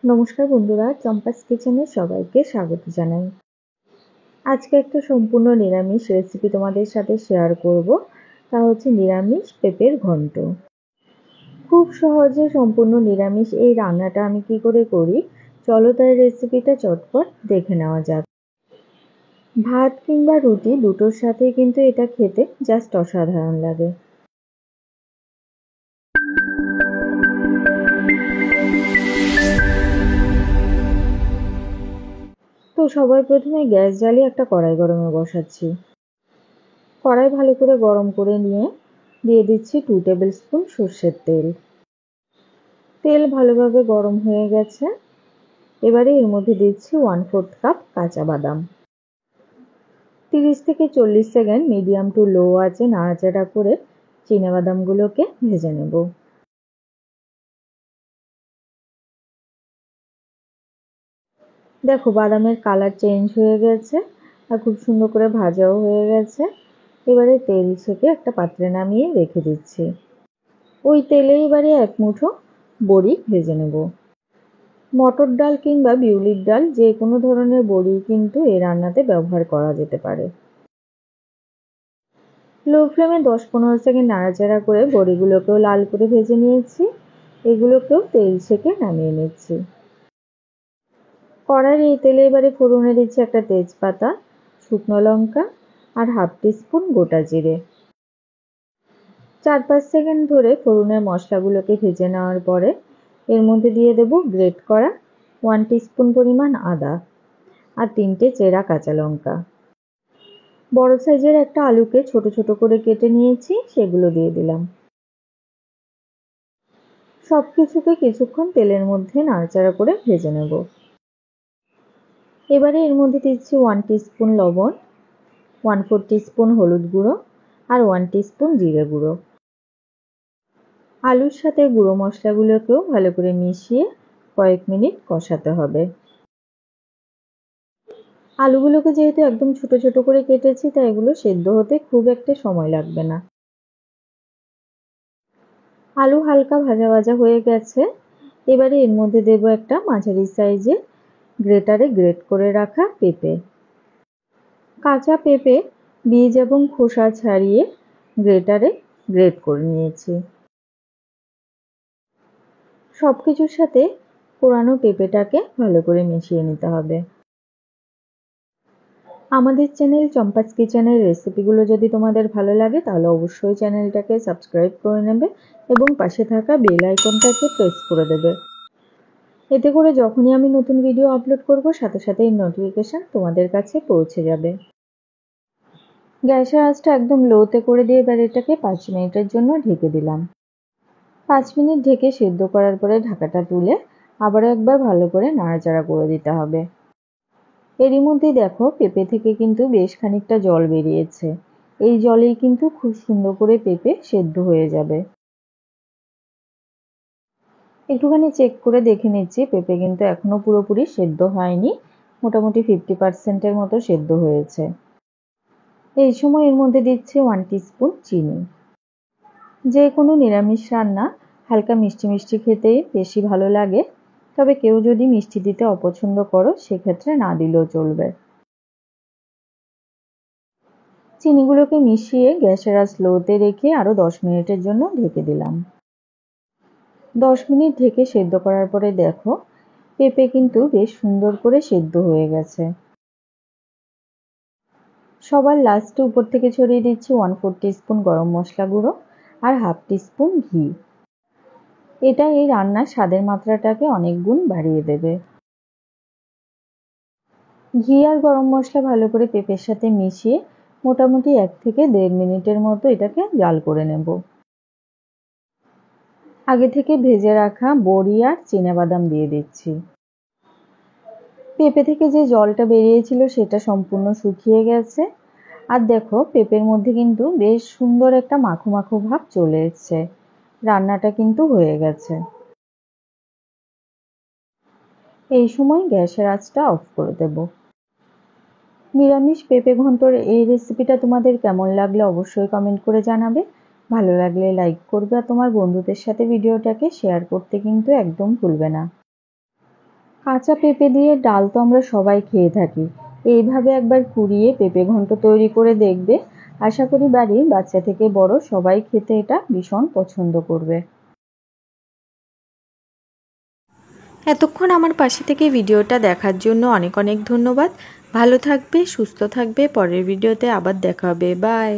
নমস্কার বন্ধুরা, চম্পাস কিচেনে সবাইকে স্বাগত জানাই। আজকে একটা সম্পূর্ণ নিরামিষ রেসিপি তোমাদের সাথে শেয়ার করব। তা হচ্ছে নিরামিষ পেঁপের ঘন্ট। খুব সহজে সম্পূর্ণ নিরামিষ এই রান্নাটা আমি কি করে করি, চলো তার রেসিপিটা চটপট দেখে নেওয়া যাক। ভাত কিংবা রুটি দুটোর সাথেই কিন্তু এটা খেতে জাস্ট অসাধারণ লাগে। তো সবার প্রথমে গ্যাস জ্বালিয়ে একটা কড়াই গরমে বসাচ্ছি। কড়াই ভালো করে গরম করে নিয়ে দিয়ে দিচ্ছি 2 টেবিল স্পুন সর্ষের তেল। তেল ভালোভাবে গরম হয়ে গেছে। এবারে এর মধ্যে দিচ্ছি 1/4 কাপ কাঁচা বাদাম। 30 থেকে 40 সেকেন্ড মিডিয়াম টু লো আঁচে নাড়াচাড়া করে চিনাবাদামগুলোকে ভেজে নেব। দেখো বাদামের কালার চেঞ্জ হয়ে গেছে আর খুব সুন্দর করে ভাজাও হয়ে গেছে। এবারে তেল ছেঁকে একটা পাত্রে নামিয়ে রেখে দিচ্ছি। ওই তেলে এবারে এক মুঠো বড়ি ভেজে নেব। মটর ডাল কিংবা বিউলির ডাল যে কোনো ধরনের বড়ি কিন্তু এই রান্নাতে ব্যবহার করা যেতে পারে। লো ফ্লেমে 10-15 সেকেন্ড নাড়াচাড়া করে বড়িগুলোকেও লাল করে ভেজে নিয়েছি। এগুলোকেও তেল ছেঁকে নামিয়ে নিচ্ছি। কড়াইয়ের এই তেলে এবারে ফোড়নে দিচ্ছি একটা তেজপাতা, শুকনো লঙ্কা আর 1/2 টিস্পুন গোটা জিরে। 4-5 সেকেন্ড ধরে ফোড়নের মশলাগুলোকে ভেজে নেওয়ার পরে এর মধ্যে দিয়ে দেব গ্রেট করা 1 টিস্পুন পরিমাণ আদা আর 3টে চেরা কাঁচা লঙ্কা। বড় সাইজের একটা আলুকে ছোট ছোট করে কেটে নিয়েছি, সেগুলো দিয়ে দিলাম। সবকিছুকে কিছুক্ষণ তেলের মধ্যে নাড়াচাড়া করে ভেজে নেব। এবারে এর মধ্যে দিচ্ছি 1 টিস্পুন লবণ, 1/4 টিস্পুন হলুদ গুঁড়ো আর 1 টিস্পুন জিরে গুঁড়ো। আলুর সাথে গুঁড়ো মশলাগুলোকেও ভালো করে মিশিয়ে কয়েক মিনিট কষাতে হবে। আলুগুলোকে যেহেতু একদম ছোট ছোট করে কেটেছি, তাই এগুলো সেদ্ধ হতে খুব একটা সময় লাগবে না। আলু হালকা ভাজা ভাজা হয়ে গেছে। এবারে এর মধ্যে দেব একটা মাঝারি সাইজে গ্রেটারে গ্রেট করে রাখা পেঁপে। কাঁচা পেঁপে বীজ এবং খোসা ছাড়িয়ে গ্রেটারে গ্রেট করে নিয়েছি। সবকিছুর সাথে পোড়ানো পেঁপেটাকে ভালো করে মিশিয়ে নিতে হবে। আমাদের চ্যানেল চম্পাস কিচেনের রেসিপিগুলো যদি তোমাদের ভালো লাগে তাহলে অবশ্যই চ্যানেলটাকে সাবস্ক্রাইব করে নেবে এবং পাশে থাকা বেল আইকনটাকে প্রেস করে দেবে। এতে করে যখনই আমি নতুন ভিডিও আপলোড করব সাথে সাথেই নোটিফিকেশন তোমাদের কাছে পৌঁছে যাবে। গ্যাসের আঁচটা একদম লোতে করে দিয়ে এবার এটাকে 5 মিনিটের জন্য ঢেকে দিলাম। 5 মিনিট ঢেকে সেদ্ধ করার পরে ঢাকাটা তুলে আবারও একবার ভালো করে নাড়াচাড়া করে দিতে হবে। এরই মধ্যেই দেখো পেঁপে থেকে কিন্তু বেশ খানিকটা জল বেরিয়েছে। এই জলেই কিন্তু খুব সুন্দর করে পেঁপে সেদ্ধ হয়ে যাবে। একটুখানি চেক করে দেখে নিচ্ছি, পেঁপে কিন্তু এখনো পুরোপুরি সেদ্ধ হয়নি, মোটামুটি 50% মতো সেদ্ধ হয়েছে। এই সময় এর মধ্যে দিচ্ছি 1 টিস্পুন চিনি। যে কোনো নিরামিষ রান্না হালকা মিষ্টি মিষ্টি খেতেই বেশি ভালো লাগে, তবে কেউ যদি মিষ্টি দিতে অপছন্দ করো সেক্ষেত্রে না দিলেও চলবে। চিনিগুলোকে মিশিয়ে গ্যাসের আঁচ স্লোতে রেখে আরও 10 মিনিটের জন্য ঢেকে দিলাম। 10 মিনিট ঢেকে সেদ্ধ করার পরে দেখো পেঁপে কিন্তু বেশ সুন্দর করে সেদ্ধ হয়ে গেছে। সবার লাস্টে উপর থেকে ছড়িয়ে দিচ্ছি 1/4 টিস্পুন গরম মশলা গুঁড়ো আর 1/2 টিস্পুন ঘি। এটা এই রান্নার স্বাদের মাত্রাটাকে অনেক গুণ বাড়িয়ে দেবে। ঘি আর গরম মশলা ভালো করে পেঁপের সাথে মিশিয়ে মোটামুটি 1 থেকে 1.5 মিনিটের মতো এটাকে জাল করে নেব। আগে থেকে ভেজে রাখা বড়ি আর চিনাবাদাম দিয়ে দিচ্ছি। পেঁপে থেকে যে জলটা বেরিয়েছিল সেটা সম্পূর্ণ শুকিয়ে গেছে। আর দেখো পেঁপের মধ্যে কিন্তু বেশ সুন্দর একটা মাখো মাখো ভাব চলে এসেছে। রান্নাটা কিন্তু হয়ে গেছে। এই সময় গ্যাসের আঁচটা অফ করে দেব। নিরামিষ পেঁপে ঘন্টর এই রেসিপিটা তোমাদের কেমন লাগলে অবশ্যই কমেন্ট করে জানাবে। ভালো লাগলে লাইক করবে আর তোমার বন্ধুদের সাথে ভিডিওটাকে শেয়ার করতে কিন্তু একদম ভুলবে না। কাঁচা পেঁপে দিয়ে ডাল তো আমরা সবাই খেয়ে থাকি। এইভাবে একবার কুড়িয়ে পেঁপে ঘন্ট তৈরি করে দেখবে। আশা করি বাড়ির বাচ্চা থেকে বড় সবাই খেতে এটা ভীষণ পছন্দ করবে। এতক্ষণ আমার পাশে থেকে ভিডিওটা দেখার জন্য অনেক অনেক ধন্যবাদ। ভালো থাকবে, সুস্থ থাকবে। পরের ভিডিওতে আবার দেখা হবে। বাই।